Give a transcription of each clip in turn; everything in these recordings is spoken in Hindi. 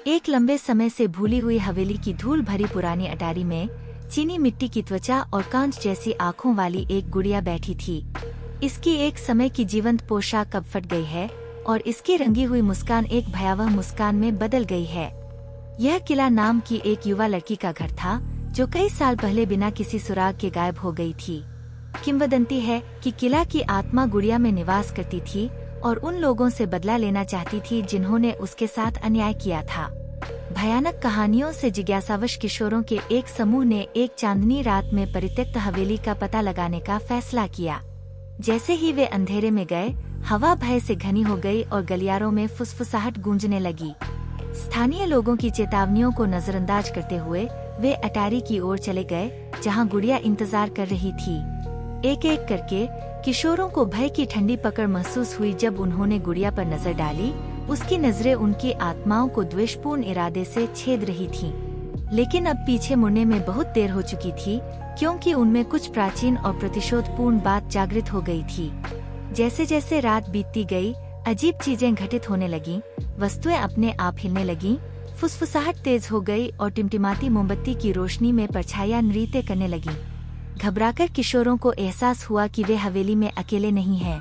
एक लंबे समय से भूली हुई हवेली की धूल भरी पुरानी अटारी में चीनी मिट्टी की त्वचा और कांच जैसी आँखों वाली एक गुड़िया बैठी थी। इसकी एक समय की जीवंत पोशाक अब फट गई है और इसकी रंगी हुई मुस्कान एक भयावह मुस्कान में बदल गई है। यह किला नाम की एक युवा लड़की का घर था जो कई साल पहले बिना किसी सुराग के गायब हो गई थी। किंवदंती है कि किला की आत्मा गुड़िया में निवास करती थी और उन लोगों से बदला लेना चाहती थी जिन्होंने उसके साथ अन्याय किया था। भयानक कहानियों से जिज्ञासावश किशोरों के एक समूह ने एक चांदनी रात में परित्यक्त हवेली का पता लगाने का फैसला किया। जैसे ही वे अंधेरे में गए, हवा भय से घनी हो गई और गलियारों में फुसफुसाहट गूंजने लगी। स्थानीय लोगों की चेतावनियों को नजरअंदाज करते हुए वे अटारी की ओर चले गए जहां गुड़िया इंतजार कर रही थी। एक एक करके किशोरों को भय की ठंडी पकड़ महसूस हुई जब उन्होंने गुड़िया पर नजर डाली। उसकी नजरें उनकी आत्माओं को द्वेषपूर्ण इरादे से छेद रही थीं। लेकिन अब पीछे मुड़ने में बहुत देर हो चुकी थी, क्योंकि उनमें कुछ प्राचीन और प्रतिशोधपूर्ण बात जागृत हो गई थी। जैसे जैसे रात बीतती गई, अजीब चीजें घटित होने लगीं, वस्तुएं अपने आप हिलने लगीं, फुसफुसाहट तेज हो गई और टिमटिमाती मोमबत्ती की रोशनी में परछाइयां नृत्य करने लगीं। घबराकर किशोरों को एहसास हुआ कि वे हवेली में अकेले नहीं हैं।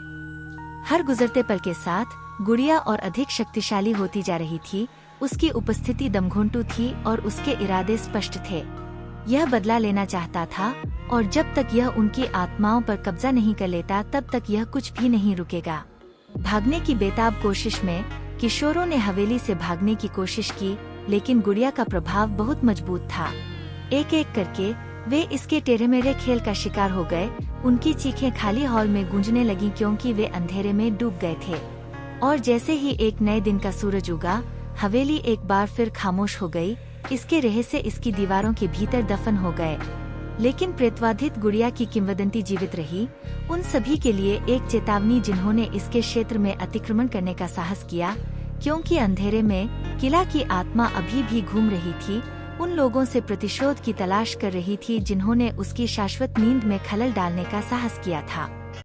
हर गुजरते पल के साथ गुड़िया और अधिक शक्तिशाली होती जा रही थी। उसकी उपस्थिति दमघोंटू थी और उसके इरादे स्पष्ट थे। यह बदला लेना चाहता था और जब तक यह उनकी आत्माओं पर कब्जा नहीं कर लेता तब तक यह कुछ भी नहीं रुकेगा। भागने की बेताब कोशिश में किशोरों ने हवेली से भागने की कोशिश की, लेकिन गुड़िया का प्रभाव बहुत मजबूत था। एक एक करके वे इसके टेढ़े-मेढ़े खेल का शिकार हो गए। उनकी चीखें खाली हॉल में गूंजने लगीं क्योंकि वे अंधेरे में डूब गए थे। और जैसे ही एक नए दिन का सूरज उगा, हवेली एक बार फिर खामोश हो गई। इसके रहस्य इसकी दीवारों के भीतर दफन हो गए। लेकिन प्रेतवाधित गुड़िया की किंवदंती जीवित रही, उन सभी के लिए एक चेतावनी जिन्होंने इसके क्षेत्र में अतिक्रमण करने का साहस किया, क्योंकि अंधेरे में किला की आत्मा अभी भी घूम रही थी, उन लोगों से प्रतिशोध की तलाश कर रही थी जिन्होंने उसकी शाश्वत नींद में खलल डालने का साहस किया था।